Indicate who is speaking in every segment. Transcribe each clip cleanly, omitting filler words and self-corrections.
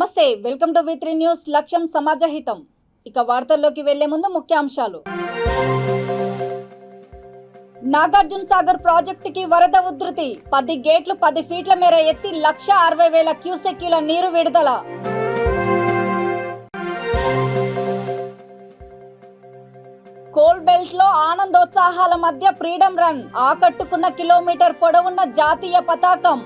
Speaker 1: నమస్తే, welcome to వి3 news. లక్ష్యం సమాజహితం. ఇక వార్తల్లోకి వెళ్లే ముందు ముఖ్యాంశాలు. నాగార్జున సాగర్ ప్రాజెక్టుకి వరద ఉధృతి. 10 గేట్లు 10 ఫీట్ల మేర ఎత్తి 1,60,000 క్యూసెక్యుల నీరు విడుదల. కోల్ బెల్ట్ లో ఆనందోత్సాహాల మధ్య ఫ్రీడమ్ రన్. ఆకట్టుకున్న కిలోమీటర్ పొడవున్న జాతీయ పతాకం.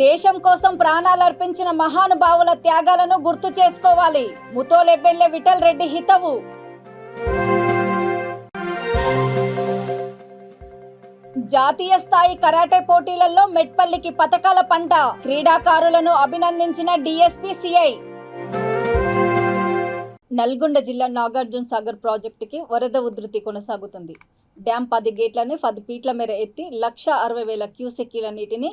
Speaker 1: దేశం కోసం ప్రాణాలర్పించిన మహానుభావుల త్యాగాలను గుర్తు చేసుకోవాలి. ముతోల్ ఎమ్మెల్యే విఠల్ రెడ్డి హితవు. జాతీయ స్థాయి కరాటే పోటీలలో మెట్పల్లికి పతకాల పంట. క్రీడాకారులను అభినందించిన డీఎస్పీ సిఐ. నల్గొండ జిల్లా నాగార్జున సాగర్ ప్రాజెక్టుకి వరద ఉధృతి కొనసాగుతుంది. డ్యాం 10 గేట్లని 10 ఫీట్ల మేర ఎత్తి 1,60,000 క్యూసెక్యుల నీటిని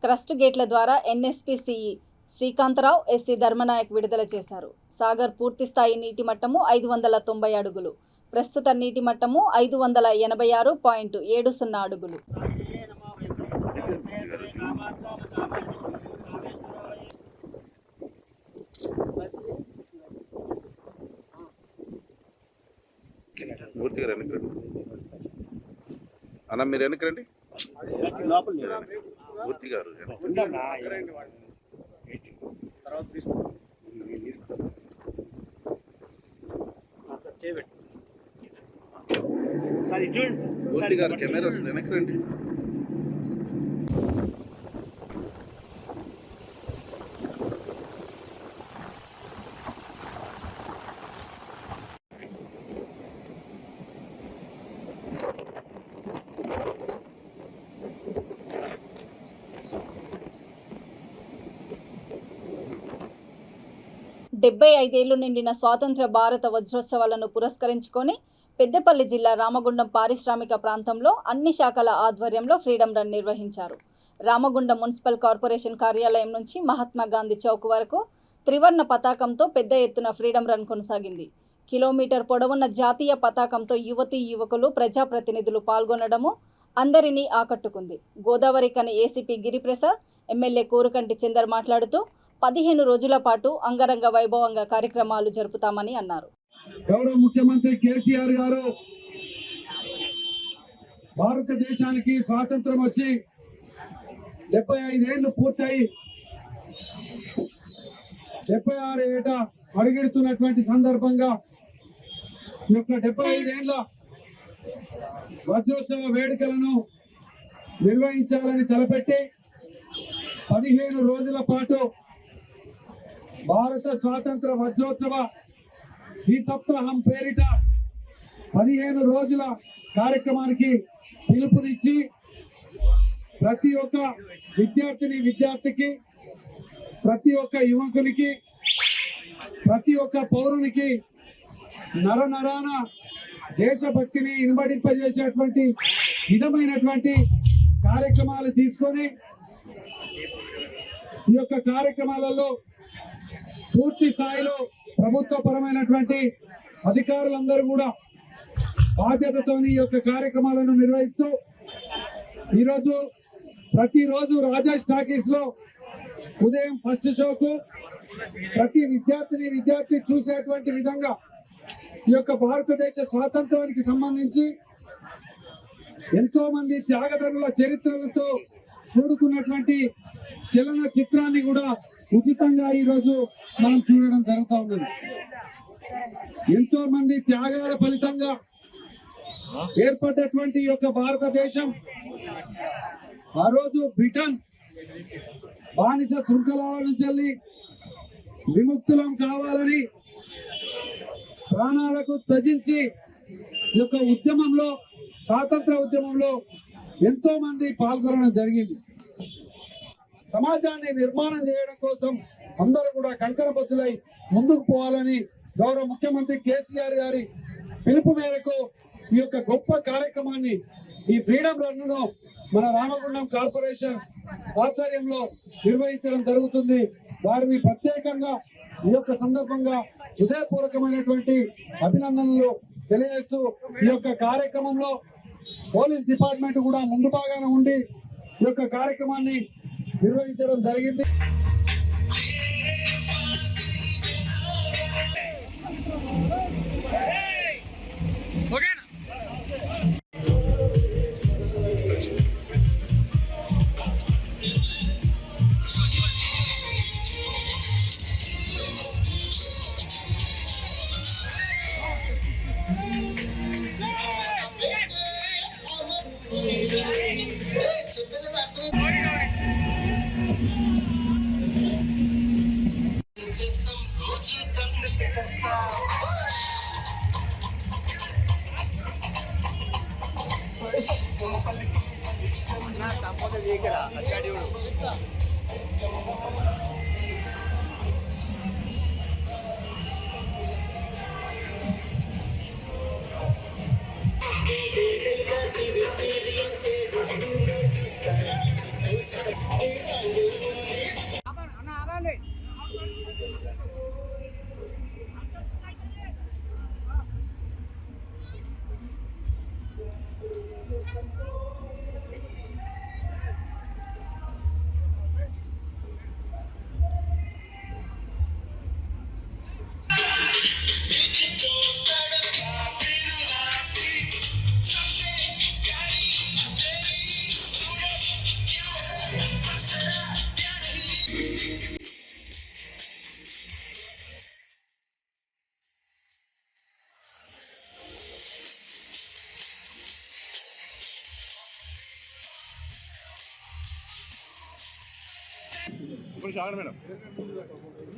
Speaker 1: క్రస్ట్ గేట్ల ద్వారా ఎన్ఎస్పీసీఈ శ్రీకాంతరావు, ఎస్సీ ధర్మనాయక్ విడుదల చేశారు. సాగర్ పూర్తి స్థాయి నీటి మట్టము 590 అడుగులు. ప్రస్తుత నీటి మట్టము 586.70 అడుగులు.
Speaker 2: మూర్తి గారు వెనక్కి రండి అన్న, మీరు వెనక్కి రండి. మూర్తి గారు మూర్తి గారు కెమెరా వస్తుంది, వెనక్కి రండి.
Speaker 1: డెబ్బై 75 ఏళ్లు నిండిన స్వాతంత్ర భారత వజ్రోత్సవాలను పురస్కరించుకొని పెద్దపల్లి జిల్లా రామగుండం పారిశ్రామిక ప్రాంతంలో అన్ని శాఖల ఆధ్వర్యంలో ఫ్రీడమ్ రన్ నిర్వహించారు. రామగుండం మున్సిపల్ కార్పొరేషన్ కార్యాలయం నుంచి మహాత్మా గాంధీ చౌక్ వరకు త్రివర్ణ పతాకంతో పెద్ద ఎత్తున ఫ్రీడమ్ రన్ కొనసాగింది. కిలోమీటర్ పొడవున్న జాతీయ పతాకంతో యువతీ యువకులు, ప్రజాప్రతినిధులు పాల్గొనడము అందరినీ ఆకట్టుకుంది. గోదావరి కని ఏసీపీ గిరిప్రసాద్, ఎమ్మెల్యే కోరుకంటి చందర్ మాట్లాడుతూ 15 రోజుల పాటు అంగరంగ వైభవంగా కార్యక్రమాలు జరుపుతామని అన్నారు.
Speaker 3: గౌరవ ముఖ్యమంత్రి కేసీఆర్ గారు భారతదేశానికి స్వాతంత్రం వచ్చి 75 ఏళ్లు పూర్తయి 76 ఏట అడుగెడుతున్నటువంటి సందర్భంగా ఈ యొక్క 75 ఏళ్ల వజ్రోత్సవ వేడుకలను నిర్వహించాలని తలపెట్టి 15 రోజుల పాటు భారత స్వాతంత్ర వజ్రోత్సవ ఈ సప్తాహం పేరిట 15 రోజుల కార్యక్రమానికి పిలుపునిచ్చి ప్రతి ఒక్క విద్యార్థికి, ప్రతి ఒక్క యువకునికి, ప్రతి ఒక్క పౌరునికి నరనరాన దేశభక్తిని ఇనుబడింపజేసేటువంటి విధమైనటువంటి కార్యక్రమాలు తీసుకొని ఈ యొక్క కార్యక్రమాలలో పూర్తి స్థాయిలో ప్రభుత్వపరమైనటువంటి అధికారులందరూ కూడా బాధ్యతతో ఈ యొక్క కార్యక్రమాలను నిర్వహిస్తూ ఈరోజు ప్రతిరోజు రాజా టాకీస్ లో ఉదయం ఫస్ట్ షోకు ప్రతి విద్యార్థి చూసేటువంటి విధంగా ఈ యొక్క భారతదేశ స్వాతంత్రానికి సంబంధించి ఎంతో మంది త్యాగదనుల చరిత్రలతో కూడుకున్నటువంటి చలన చిత్రాన్ని కూడా ఉచితంగా ఈరోజు మనం చూడడం జరుగుతూ ఉన్నది. ఎంతో మంది త్యాగాల ఫలితంగా ఏర్పడ్డటువంటి ఈ యొక్క భారతదేశం ఆ రోజు బ్రిటన్ బానిస శృంఖలాల నుంచి విముక్తులం కావాలని ప్రాణాలకు త్యజించి ఈ యొక్క ఉద్యమంలో, స్వాతంత్ర ఉద్యమంలో ఎంతో మంది పాల్గొనడం జరిగింది. సమాజాన్ని నిర్మాణం చేయడం కోసం అందరూ కూడా కంకణబద్దులై ముందుకు పోవాలని గౌరవ ముఖ్యమంత్రి కేసీఆర్ గారి పిలుపు మేరకు ఈ యొక్క గొప్ప కార్యక్రమాన్ని, ఈ ఫ్రీడమ్ రన్ ను మన రామగుండం కార్పొరేషన్ ఆధ్వర్యంలో నిర్వహించడం జరుగుతుంది. వారిని ప్రత్యేకంగా ఈ యొక్క సందర్భంగా హృదయపూర్వకమైనటువంటి అభినందనలు తెలియజేస్తూ ఈ యొక్క కార్యక్రమంలో పోలీస్ డిపార్ట్మెంట్ కూడా ముందు భాగాన ఉండి ఈ యొక్క కార్యక్రమాన్ని నిర్వహించడం జరిగింది.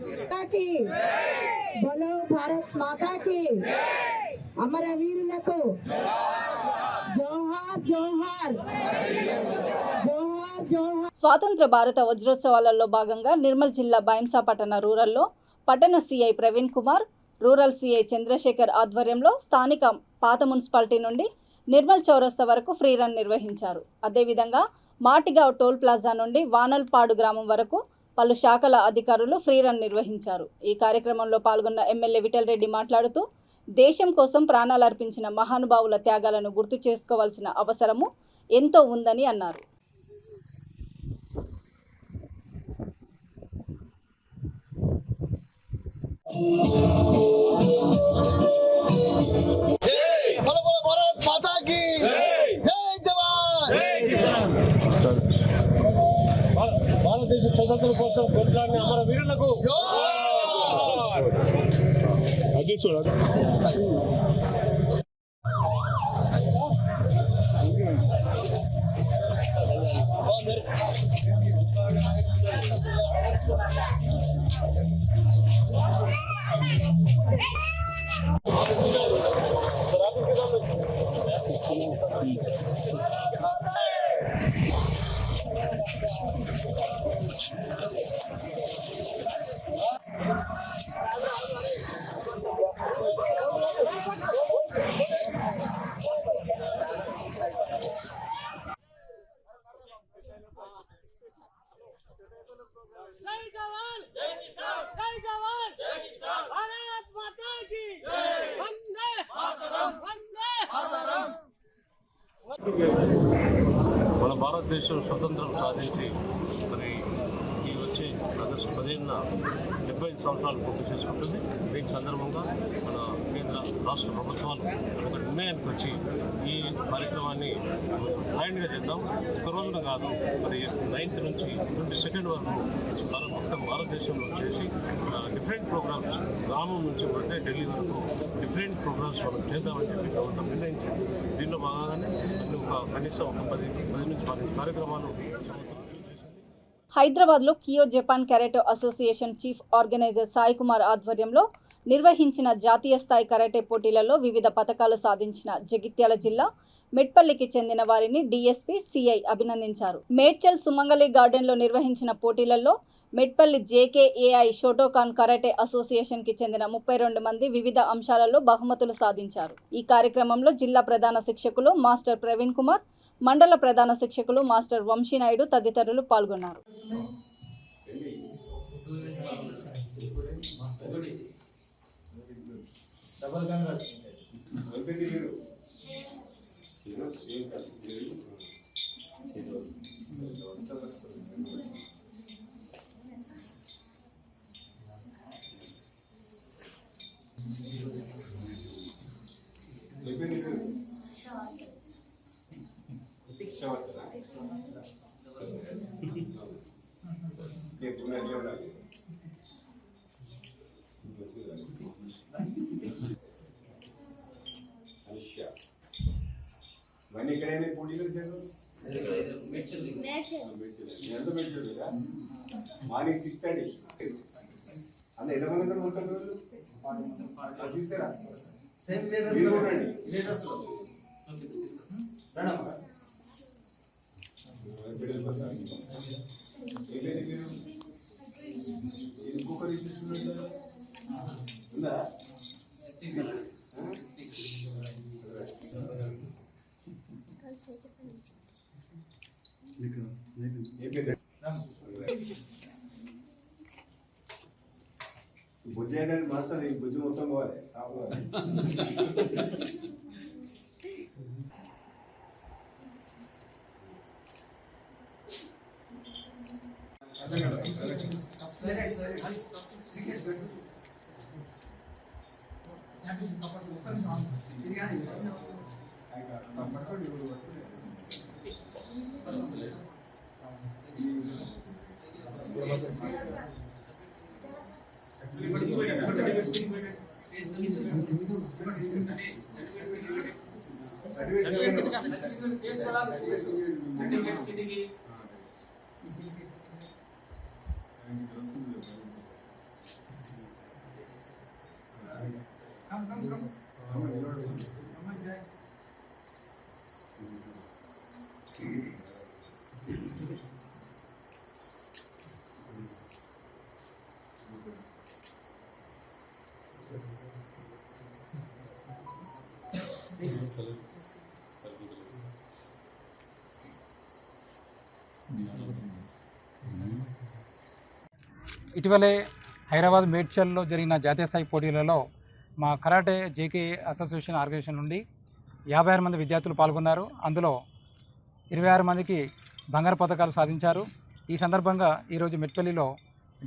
Speaker 4: माता की बोलो भारत माता की అమరవీరులకు జోహార్ జోహార్ జోహార్ జోహార్.
Speaker 1: స్వాతంత్ర భారత వజ్రోత్సవాలలో భాగంగా నిర్మల్ జిల్లా బైంసా పట్టణ రూరల్లో పట్టణ CI Praveen Kumar, rural CI Chandrasekhar ఆధ్వర్యంలో స్థానిక పాత మున్సిపాలిటీ నుండి నిర్మల్ చౌరస్తా వరకు ఫ్రీ రన్ నిర్వహించారు. అదేవిధంగా మాటిగావ్ టోల్ ప్లాజా నుండి వానల్పాడు గ్రామం వరకు పలు శాఖల అధికారులు ఫ్రీ రన్ నిర్వహించారు. ఈ కార్యక్రమంలో పాల్గొన్న ఎమ్మెల్యే విఠల్ రెడ్డి మాట్లాడుతూ దేశం కోసం ప్రాణాలర్పించిన మహానుభావుల త్యాగాలను గుర్తు చేసుకోవాల్సిన అవసరము ఎంతో ఉందని అన్నారు.
Speaker 5: भारत माता की जय जवान భారతదేశ స్వతంత్రం కోసం కొట్లాడిన అమర వీరులకు అది చూడాలి.
Speaker 6: जय जवान जय किसान, जय जवान जय किसान, भारत माता की वंदे मातरम, वंदे मातरम.
Speaker 5: మన భారతదేశం స్వతంత్రం సాధించి మరి ఈ వచ్చే ఆగస్టు 15న 75 సంవత్సరాలు పూర్తి చేసుకుంటుంది. దీని సందర్భంగా మన కేంద్ర రాష్ట్ర ప్రభుత్వాలు ఒక నిర్ణయానికి వచ్చి ఈ కార్యక్రమాన్ని గ్రాండ్గా చేద్దాం. ఒక రోజున కాదు, మరి 9th నుంచి 22nd వరకు మొత్తం భారతదేశంలో చేసి డిఫరెంట్ ప్రోగ్రామ్స్, గ్రామం నుంచి పడితే ఢిల్లీ వరకు డిఫరెంట్ ప్రోగ్రామ్స్ మనం చేద్దామని చెప్పి ప్రభుత్వం నిర్ణయించింది. దీనిలో భాగంగానే కనీసం ఒక 10 నుంచి 12 కార్యక్రమాలు
Speaker 1: హైదరాబాద్లో Kiyo Japan karate association chief organizer Sai Kumar ఆధ్వర్యంలో నిర్వహించిన జాతీయ స్థాయి కరాటే పోటీలలో వివిధ పతకాలు సాధించిన జగిత్యాల జిల్లా మెట్పల్లికి చెందిన వారిని డీఎస్పీ సిఐ అభినందించారు. మేడ్చల్ సుమంగళి గార్డెన్లో నిర్వహించిన పోటీలలో మెట్పల్లి జేకేఏఐ షోటోకాన్ కరాటే అసోసియేషన్కి చెందిన 32 మంది వివిధ అంశాలలో బహుమతులు సాధించారు. ఈ కార్యక్రమంలో జిల్లా ప్రధాన శిక్షకులు మాస్టర్ ప్రవీణ్ కుమార్, మండల ప్రధాన శిక్షకులు మాస్టర్ వంశీనాయుడు తదితరులు పాల్గొన్నారు.
Speaker 7: మనీ ఇక్కడైనా పోటీలు ఎంత మెడిసిన్ లేదా మార్నింగ్ 6:30 అలా ఎలా మంది ఉంటారు తీసుకురా సేమ్ ఇంకొకరు ఉందా భుజ ఏంటంటే మాస్టర్ ఈ భుజ మొత్తం పోవాలి
Speaker 8: ఇటీవలే హైదరాబాద్ మేడ్చల్లో జరిగిన జాతీయ స్థాయి పోటీలలో మా కరాటే జేకే అసోసియేషన్ ఆర్గనైజేషన్ నుండి 56 మంది విద్యార్థులు పాల్గొన్నారు. అందులో 26 మందికి బంగారు పతకాలు సాధించారు. ఈ సందర్భంగా ఈరోజు మెట్పల్లిలో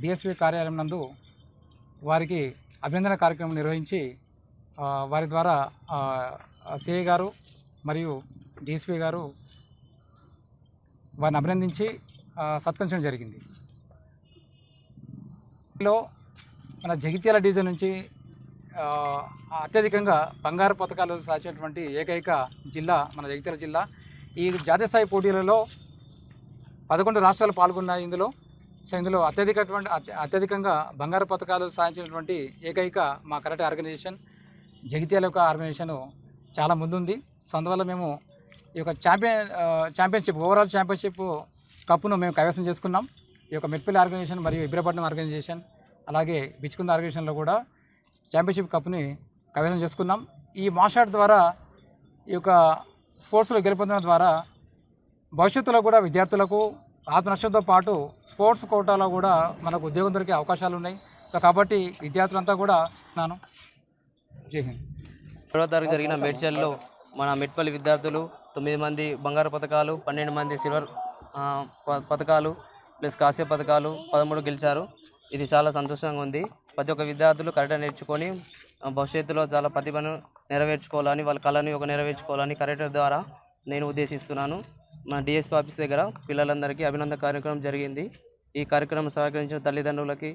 Speaker 8: డిఎస్పీ కార్యాలయం నందు వారికి అభినందన కార్యక్రమం నిర్వహించి వారి ద్వారా సిఐ గారు మరియు డిఎస్పీ గారు వారిని అభినందించి సత్కరించడం జరిగింది. మన జగిత్యాల డివిజన్ నుంచి అత్యధికంగా బంగారు పతకాలు సాధించినటువంటి ఏకైక జిల్లా మన జగిత్యాల జిల్లా. ఈ జాతీయ స్థాయి పోటీలలో 11 రాష్ట్రాలు పాల్గొన్నాయి. ఇందులో అత్యధికంగా బంగారు పతకాలు సాధించినటువంటి ఏకైక మా కరాటే ఆర్గనైజేషన్ జగిత్యాల యొక్క ఆర్గనైజేషన్ చాలా ముందుంది. సో అందువల్ల మేము ఈ యొక్క ఛాంపియన్షిప్ ఓవరాల్ ఛాంపియన్షిప్ కప్పును మేము కైవసం చేసుకున్నాం. ఈ యొక్క మెట్పల్లి ఆర్గనైజేషన్ మరియు ఇబ్రపట్నం ఆర్గనైజేషన్ అలాగే బిచ్కుంద ఆర్గనైజేషన్లో కూడా ఛాంపియన్షిప్ కప్ని కైవసం చేసుకున్నాం. ఈ మార్షల్ ద్వారా ఈ యొక్క స్పోర్ట్స్లో గెలుపొందడం ద్వారా భవిష్యత్తులో కూడా విద్యార్థులకు ఆత్మరక్షణతో పాటు స్పోర్ట్స్ కోటాలో కూడా మనకు ఉద్యోగం దొరికే అవకాశాలు ఉన్నాయి. సో కాబట్టి విద్యార్థులంతా కూడా జై హింద్.
Speaker 9: 6వ తారీఖు జరిగిన మేడ్చల్లో మన మెట్పల్లి విద్యార్థులు 9 మంది బంగారు పతకాలు, 12 మంది సిల్వర్ పతకాలు ప్లస్ కాస్య పతకాలు 13 గెలిచారు. ఇది చాలా సంతోషంగా ఉంది. ప్రతి ఒక్క విద్యార్థులు కరాటే నేర్చుకొని భవిష్యత్తులో చాలా ప్రతిభను నెరవేర్చుకోవాలని, వాళ్ళ కళని నెరవేర్చుకోవాలని కరాటే ద్వారా నేను ఉద్దేశిస్తున్నాను. మన డిఎస్పీ ఆఫీస్ దగ్గర పిల్లలందరికీ అభినందన కార్యక్రమం జరిగింది. ఈ కార్యక్రమం సహకరించిన తల్లిదండ్రులకి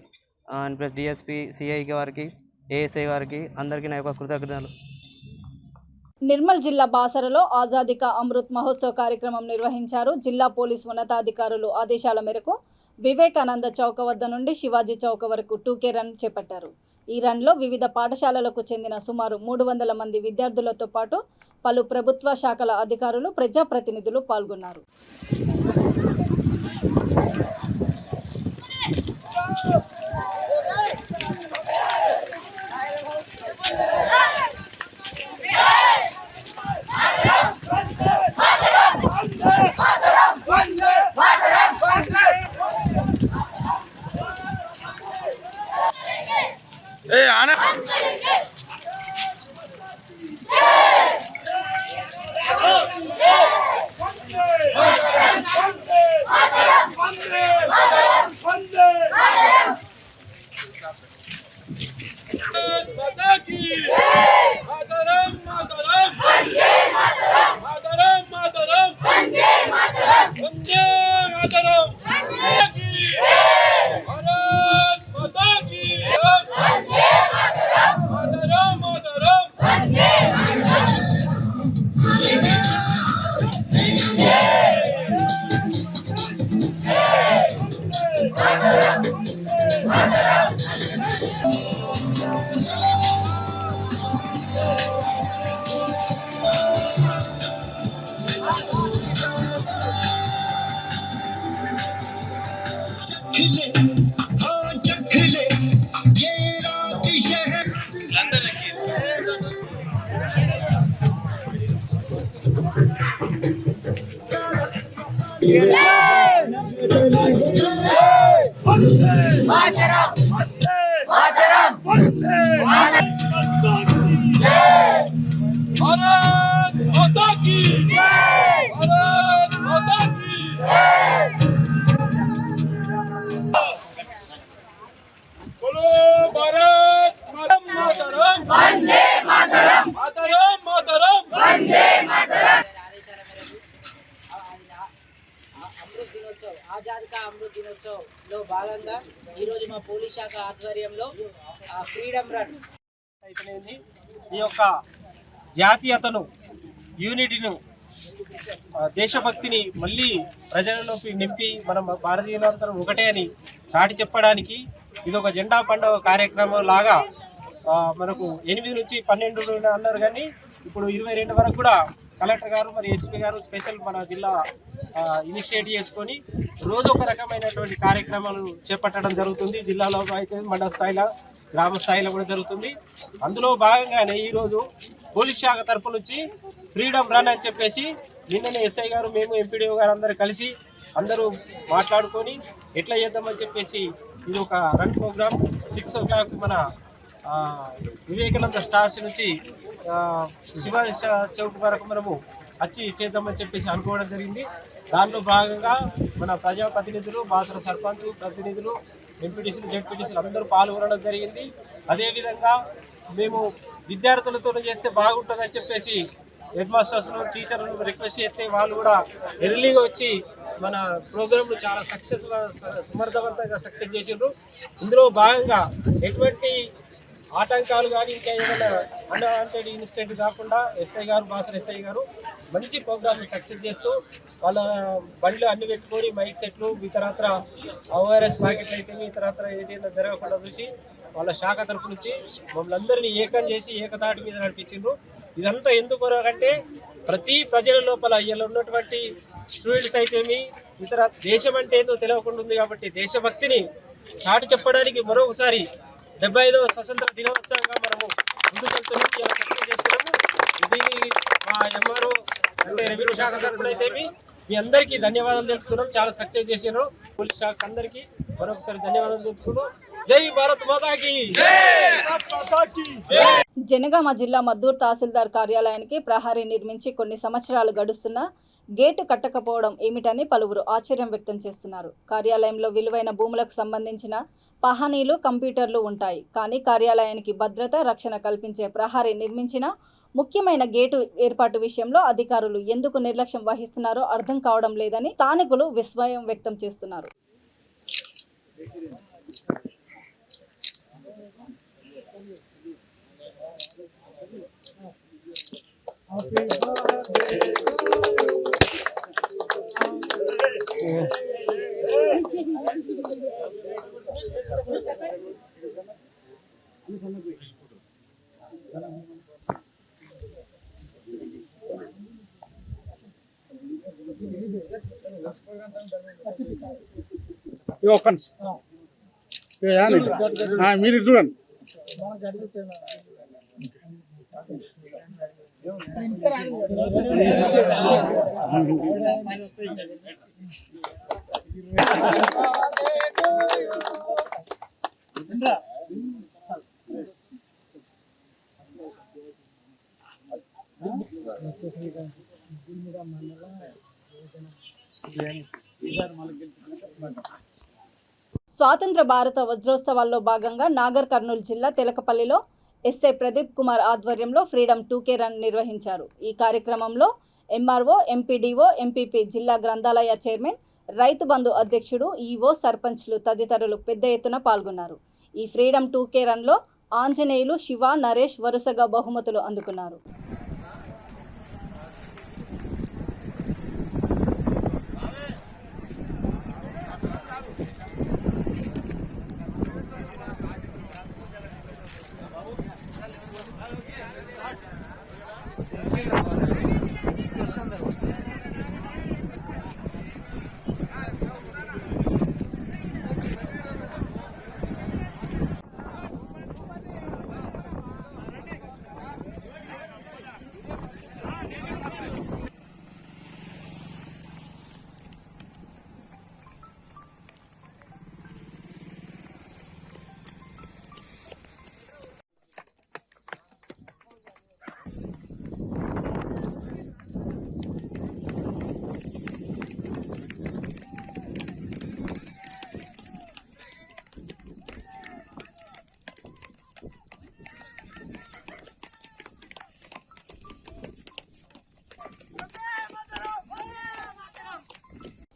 Speaker 9: ప్లస్ డిఎస్పీ సిఐ గారికి ఏఎస్ఐ గారికి అందరికీ నా యొక్క కృతజ్ఞతలు.
Speaker 1: నిర్మల్ జిల్లా బాసరలో ఆజాదీ కా అమృత్ మహోత్సవ్ కార్యక్రమం నిర్వహించారు. జిల్లా పోలీస్ ఉన్నతాధికారులు ఆదేశాల మేరకు వివేకానంద చౌక వద్ద నుండి శివాజీ చౌక వరకు 2K రన్ చేపట్టారు. ఈ రన్లో వివిధ పాఠశాలలకు చెందిన సుమారు 300 మంది విద్యార్థులతో పాటు పలు ప్రభుత్వ శాఖల అధికారులు, ప్రజాప్రతినిధులు పాల్గొన్నారు.
Speaker 10: ఆజాద్ కా అమృత్ దినోత్సవ్ లో భాగంగా ఈరోజు మా పోలీస్ శాఖ ఆధ్వర్యంలో ఫ్రీడమ్ రన్
Speaker 11: అయితేనేది ఈ యొక్క జాతీయతను, యూనిటీను, దేశభక్తిని మళ్ళీ ప్రజలలోకి నింపి మనం భారతీయులందరం ఒకటే అని చాటి చెప్పడానికి ఇది ఒక జెండా పండుగ కార్యక్రమం లాగా మనకు 8 నుంచి 12 అన్నారు, కానీ ఇప్పుడు 22 వరకు కూడా కలెక్టర్ గారు మరి ఎస్పీ గారు స్పెషల్ మన జిల్లా ఇనిషియేట్ చేసుకొని రోజు ఒక రకమైనటువంటి కార్యక్రమాలు చేపట్టడం జరుగుతుంది. జిల్లాలో అయితే మండల స్థాయిలో, గ్రామ స్థాయిలో కూడా జరుగుతుంది. అందులో భాగంగానే ఈరోజు పోలీస్ శాఖ తరపు నుంచి ఫ్రీడమ్ రన్ అని చెప్పేసి నిన్ననే ఎస్ఐ గారు, మేము ఎంపీడీఓ గారు అందరూ కలిసి అందరూ మాట్లాడుకొని ఎట్లా చేద్దామని చెప్పేసి ఇది ఒక రన్ ప్రోగ్రామ్ 6 o'clock మన వివేకానంద స్టార్స్ నుంచి శివాజీ చౌక్ వరకు మనము వచ్చి చేద్దామని చెప్పేసి అనుకోవడం జరిగింది. దాంట్లో భాగంగా మన ప్రజాప్రతినిధులు, బాసర సర్పంచ్ ప్రతినిధులు, ఎంపీటీసీలు, జెడ్పీటీసీలు అందరూ పాల్గొనడం జరిగింది. అదేవిధంగా మేము విద్యార్థులతో చేస్తే బాగుంటుందని చెప్పేసి హెడ్ మాస్టర్స్ను, టీచర్లను రిక్వెస్ట్ చేస్తే వాళ్ళు కూడా ఎర్లీగా వచ్చి మన ప్రోగ్రాంను చాలా సమర్థవంతంగా సక్సెస్ చేసిండ్రు. ఇందులో భాగంగా ఎటువంటి ఆటంకాలు కానీ ఇంకా ఏమైనా అన్వాంటెడ్ ఇన్సిడెంట్ కాకుండా ఎస్ఐ గారు, బాసర్ ఎస్ఐ గారు మంచి ప్రోగ్రామ్ని సక్సెస్ చేస్తూ వాళ్ళ బండ్లు అన్ని పెట్టుకొని మైక్ సెట్లు, ఇతరత్ర ఓఆర్ఎస్ ప్యాకెట్లు అయితే ఇతరత్ర ఏదైనా జరగకుండా చూసి వాళ్ళ శాఖ తరపు నుంచి మమ్మల్ని అందరినీ ఏకం చేసి ఏకతాటి మీద నడిపించిండ్రు. ఇదంతా ఎందుకు అంటే ప్రతి ప్రజల లోపల ఇలా ఉన్నటువంటి స్టూడెంట్స్ అయితేమి ఇతర దేశం అంటే ఏదో తెలియకుండా ఉంది కాబట్టి దేశభక్తిని చాటి చెప్పడానికి మరొకసారి 75వ స్వతంత్ర దినోత్సవంగా మనము ముందుకెళ్తున్నాము, ఇలా సక్సెస్ చేసుకున్నాము. దీన్ని మా ఎంఆర్ఓ అంటే రెవెన్యూ శాఖ తరఫున అయితే మీ అందరికీ ధన్యవాదాలు తెలుపుతున్నాం. చాలా సక్సెస్ చేసినారు. పోలీస్ శాఖ అందరికీ మరొకసారి ధన్యవాదాలు తెలుపుతున్నాం. జై భారత్ మాతాకి.
Speaker 1: జనగామ జిల్లా మద్దూరు తహసీల్దార్ కార్యాలయానికి ప్రహరీ నిర్మించి కొన్ని సంవత్సరాలు గడుస్తున్నా గేటు కట్టకపోవడం ఏమిటని పలువురు ఆశ్చర్యం వ్యక్తం చేస్తున్నారు. కార్యాలయంలో విలువైన భూములకు సంబంధించిన పహానీలు, కంప్యూటర్లు ఉంటాయి, కానీ కార్యాలయానికి భద్రత, రక్షణ కల్పించే ప్రహరీ నిర్మించిన ముఖ్యమైన గేటు ఏర్పాటు విషయంలో అధికారులు ఎందుకు నిర్లక్ష్యం వహిస్తున్నారో అర్థం కావడం లేదని స్థానికులు విస్మయం వ్యక్తం చేస్తున్నారు.
Speaker 3: మీరు చూడండి.
Speaker 1: స్వాతంత్ర భారత వజ్రోత్సవాల్లో భాగంగా నాగర్ కర్నూలు జిల్లా తెలకపల్లిలో ఎస్ఐ ప్రదీప్ కుమార్ ఆధ్వర్యంలో ఫ్రీడమ్ 2K రన్ నిర్వహించారు. ఈ కార్యక్రమంలో ఎంఆర్ఓ, ఎంపీడీఓ, ఎంపీపీ, జిల్లా గ్రంథాలయ చైర్మన్, రైతు బంధు అధ్యక్షుడు, ఈవో, సర్పంచ్లు తదితరులు పెద్ద ఎత్తున పాల్గొన్నారు. ఈ ఫ్రీడమ్ 2K రన్లో ఆంజనేయులు, శివ, నరేష్ వరుసగా బహుమతులు అందుకున్నారు.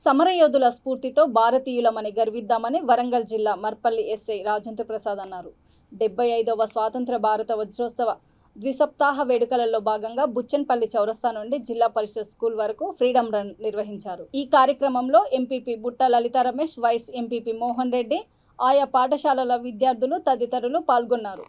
Speaker 1: సమరయోధుల స్ఫూర్తితో భారతీయులమని గర్విద్దామని వరంగల్ జిల్లా మర్పల్లి ఎస్ఐ రాజేంద్ర ప్రసాద్ అన్నారు. 75వ స్వాతంత్ర భారత వజ్రోత్సవ ద్విసప్తాహ వేడుకలలో భాగంగా బుచ్చన్పల్లి చౌరస్తా నుండి జిల్లా పరిషత్ స్కూల్ వరకు ఫ్రీడమ్ రన్ నిర్వహించారు. ఈ కార్యక్రమంలో ఎంపీపీ బుట్ట లలిత రమేష్, వైస్ ఎంపీపీ మోహన్ రెడ్డి, ఆయా పాఠశాలల విద్యార్థులు తదితరులు పాల్గొన్నారు.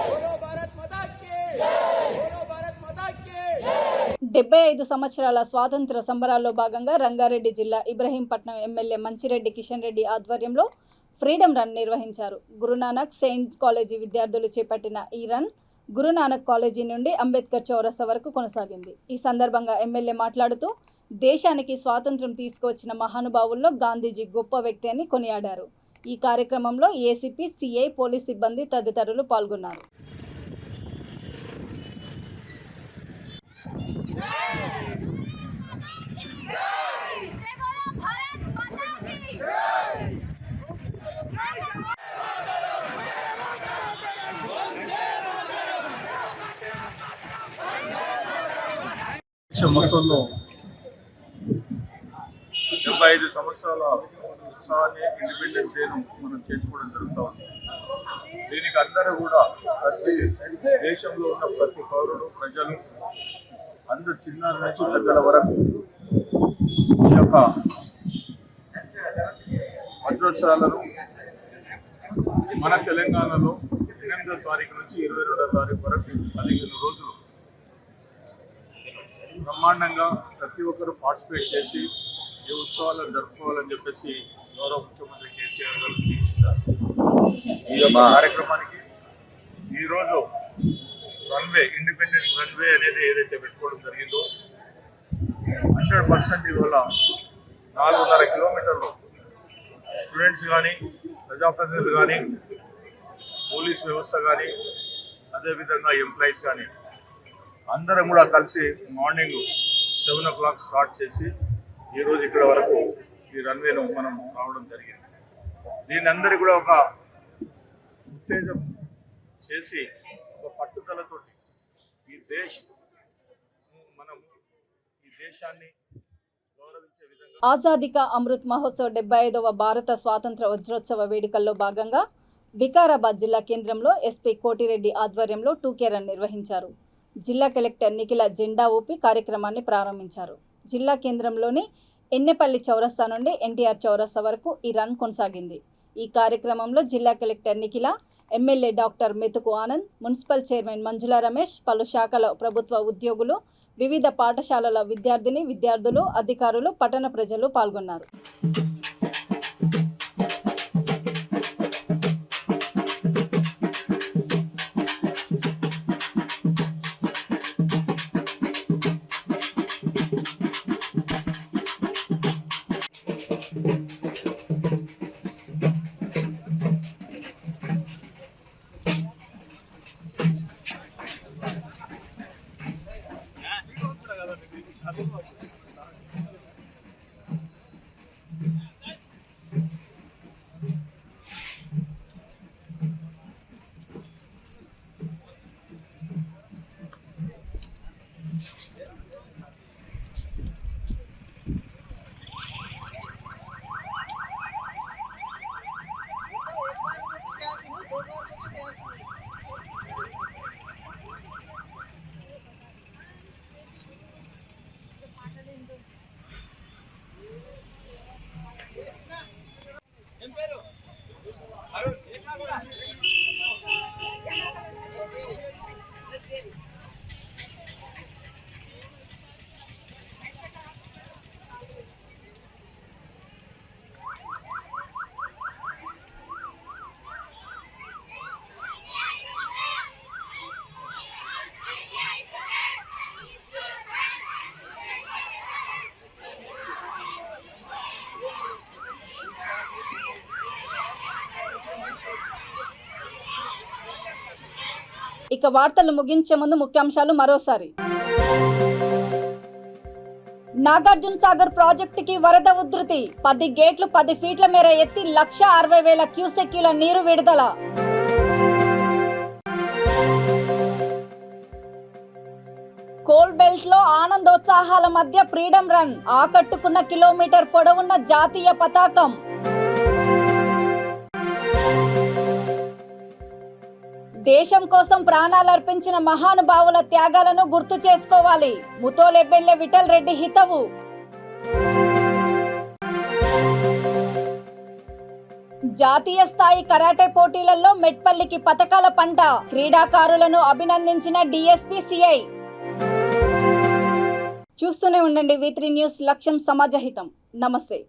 Speaker 6: बोलो भारत माता की, बोलो भारत माता की।
Speaker 1: 75 సంవత్సరాల స్వాతంత్ర సంబరాల్లో భాగంగా రంగారెడ్డి జిల్లా ఇబ్రహీంపట్నం ఎమ్మెల్యే మంచిరెడ్డి కిషన్ రెడ్డి ఆధ్వర్యంలో ఫ్రీడమ్ రన్ నిర్వహించారు. గురునానక్ సెయింట్ కాలేజీ విద్యార్థులు చేపట్టిన ఈ రన్ గురునానక్ కాలేజీ నుండి అంబేద్కర్ చౌరస్తా వరకు కొనసాగింది. ఈ సందర్భంగా ఎమ్మెల్యే మాట్లాడుతూ దేశానికి స్వాతంత్రం తీసుకువచ్చిన మహానుభావుల్లో గాంధీజీ గొప్ప వ్యక్తి అని కొనియాడారు. ఈ కార్యక్రమంలో ఏసీపీ, సిఐ, పోలీస్ సిబ్బంది తదితరులు పాల్గొన్నారు.
Speaker 12: మొత్తంలో 75 సంవత్సరాల ఉత్సవాన్ని, ఇండిపెండెన్స్ డేను మనం చేసుకోవడం జరుగుతూ ఉంది. దీనికి అందరూ కూడా ప్రతి దేశంలో ఉన్న ప్రతి పౌరుడు, ప్రజలు అందరూ చిన్న నుంచి పెద్దల వరకు ఈ యొక్క వజ్రోత్సవాలను మన తెలంగాణలో 8వ తారీఖు నుంచి 22వ తారీఖు వరకు 15 రోజులు బ్రహ్మాండంగా ప్రతి ఒక్కరూ పార్టిసిపేట్ చేసి ఈ ఉత్సవాలను జరుపుకోవాలని చెప్పేసి గౌరవ ముఖ్యమంత్రి కేసీఆర్ గారు తీర్చినారు. ఈ యొక్క కార్యక్రమానికి ఈరోజు రన్వే, ఇండిపెండెన్స్ రన్వే అనేది ఏదైతే పెట్టుకోవడం జరిగిందో 100% ఇవాళ 4.5 కిలోమీటర్లు స్టూడెంట్స్ కానీ, ప్రజాప్రతినిధులు కానీ, పోలీస్ వ్యవస్థ కానీ, అదేవిధంగా ఎంప్లాయీస్ కానీ అందరం కూడా కలిసి మార్నింగ్ 7 o'clock స్టార్ట్ చేసి ఈరోజు ఇక్కడ వరకు ఈ రన్వేను మనం రావడం జరిగింది. దీని అందరికీ కూడా ఒక ఉత్తేజం చేసి ఒక పట్టుదలతోటి ఈ దేశాన్ని గౌరవించే విధంగా
Speaker 1: ఆజాదీ కా అమృత్ మహోత్సవ్ 75వ భారత స్వాతంత్ర వజ్రోత్సవ వేడుకల్లో భాగంగా వికారాబాద్ జిల్లా కేంద్రంలో ఎస్పీ కోటిరెడ్డి ఆధ్వర్యంలో 2K రన్ నిర్వహించారు. జిల్లా కలెక్టర్ నిఖిల జెండా ఊపి కార్యక్రమాన్ని ప్రారంభించారు. జిల్లా కేంద్రంలోని ఎన్నెపల్లి చౌరస్తా నుండి ఎన్టీఆర్ చౌరస్తా వరకు ఈ రన్ కొనసాగింది. ఈ కార్యక్రమంలో జిల్లా కలెక్టర్ నిఖిల, ఎమ్మెల్యే డాక్టర్ మెతుకు ఆనంద్, మున్సిపల్ చైర్మన్ మంజుల రమేష్, పలు శాఖల ప్రభుత్వ ఉద్యోగులు, వివిధ పాఠశాలల విద్యార్థులు, అధికారులు, పట్టణ ప్రజలు పాల్గొన్నారు. ఇక వార్తలు ముగించే ముందు ముఖ్యాంశాలు మరోసారి. నాగార్జున సాగర్ ప్రాజెక్టుకి వరద ఉధృతి, 10 గేట్లు 10 ఫీట్ల మేర ఎత్తి 1,60,000 క్యూసెక్యుల నీరు విడుదల. కోల్ బెల్ట్ లో ఆనందోత్సాహాల మధ్య ఫ్రీడమ్ రన్, ఆకట్టుకున్న కిలోమీటర్ పొడవున్న జాతీయ పతాకం. దేశం కోసం ప్రాణాలర్పించిన మహానుభావుల త్యాగాలను గుర్తు చేసుకోవాలి, ముతోల్ ఎమ్మెల్యే విఠల్ రెడ్డి హితవు. జాతీయ స్థాయి కరాటే పోటీలలో మెట్పల్లికి పతకాల పంట, క్రీడాకారులను అభినందించిన డీఎస్పీ సిఐ. చూస్తూనే ఉండండి V3 న్యూస్, లక్ష్యం సమాజహితం. నమస్తే.